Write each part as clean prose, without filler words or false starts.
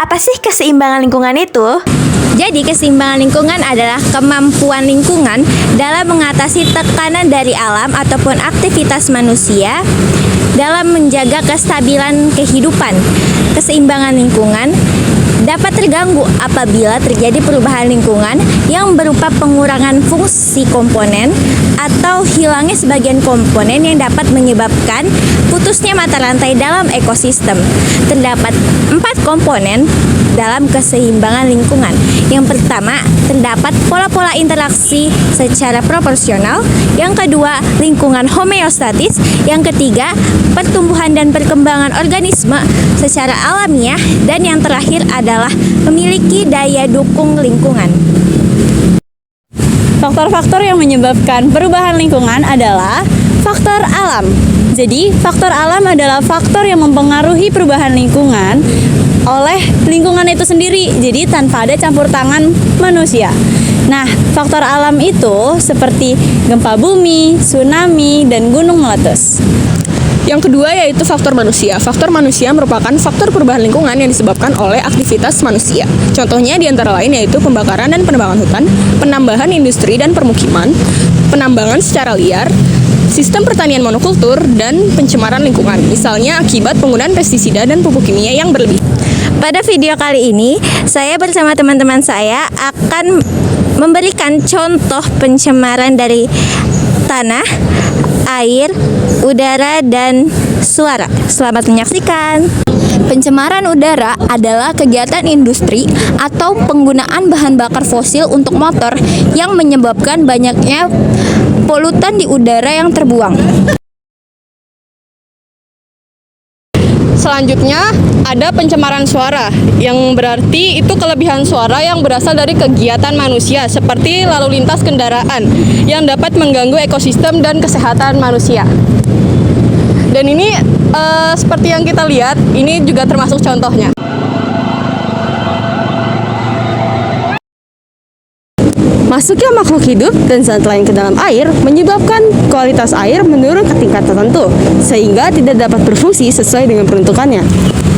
Apa sih keseimbangan lingkungan itu? Jadi keseimbangan lingkungan adalah kemampuan lingkungan dalam mengatasi tekanan dari alam ataupun aktivitas manusia dalam menjaga kestabilan kehidupan. Keseimbangan lingkungan dapat terganggu apabila terjadi perubahan lingkungan yang berupa pengurangan fungsi komponen atau hilangnya sebagian komponen yang dapat menyebabkan putusnya mata rantai dalam ekosistem. Terdapat 4 komponen dalam keseimbangan lingkungan. Yang pertama, terdapat pola-pola interaksi secara proporsional. Yang kedua, lingkungan homeostatis. Yang ketiga, pertumbuhan dan perkembangan organisme secara alamiah. Dan yang terakhir adalah memiliki daya dukung lingkungan. Faktor-faktor yang menyebabkan perubahan lingkungan adalah faktor alam. Jadi, faktor alam adalah faktor yang mempengaruhi perubahan lingkungan oleh lingkungan itu sendiri. Jadi, tanpa ada campur tangan manusia. Nah, faktor alam itu seperti gempa bumi, tsunami, dan gunung meletus. Yang kedua yaitu faktor manusia. Faktor manusia merupakan faktor perubahan lingkungan yang disebabkan oleh aktivitas manusia. Contohnya diantara lain yaitu pembakaran dan penebangan hutan, penambahan industri dan permukiman, penambangan secara liar, sistem pertanian monokultur, dan pencemaran lingkungan. Misalnya akibat penggunaan pestisida dan pupuk kimia yang berlebih. Pada video kali ini, saya bersama teman-teman saya akan memberikan contoh pencemaran dari tanah, air, udara, dan suara. Selamat menyaksikan. Pencemaran udara adalah kegiatan industri atau penggunaan bahan bakar fosil untuk motor yang menyebabkan banyaknya polutan di udara yang terbuang. Selanjutnya ada pencemaran suara, yang berarti itu kelebihan suara yang berasal dari kegiatan manusia seperti lalu lintas kendaraan yang dapat mengganggu ekosistem dan kesehatan manusia. Dan ini seperti yang kita lihat, ini juga termasuk contohnya. Masuknya makhluk hidup dan zat lain ke dalam air menyebabkan kualitas air menurun ke tingkat tertentu, sehingga tidak dapat berfungsi sesuai dengan peruntukannya.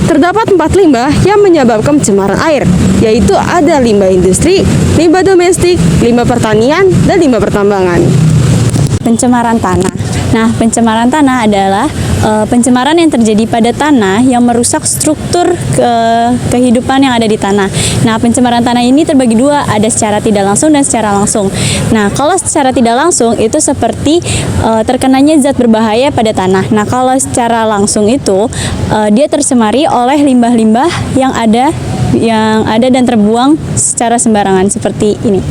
Terdapat 4 limbah yang menyebabkan pencemaran air, yaitu ada limbah industri, limbah domestik, limbah pertanian, dan limbah pertambangan. Pencemaran tanah. Nah, pencemaran tanah adalah pencemaran yang terjadi pada tanah yang merusak struktur kehidupan yang ada di tanah. Nah, pencemaran tanah ini terbagi dua, ada secara tidak langsung dan secara langsung. Nah, kalau secara tidak langsung itu seperti terkenanya zat berbahaya pada tanah. Nah, kalau secara langsung itu dia tercemari oleh limbah-limbah yang ada dan terbuang secara sembarangan seperti ini.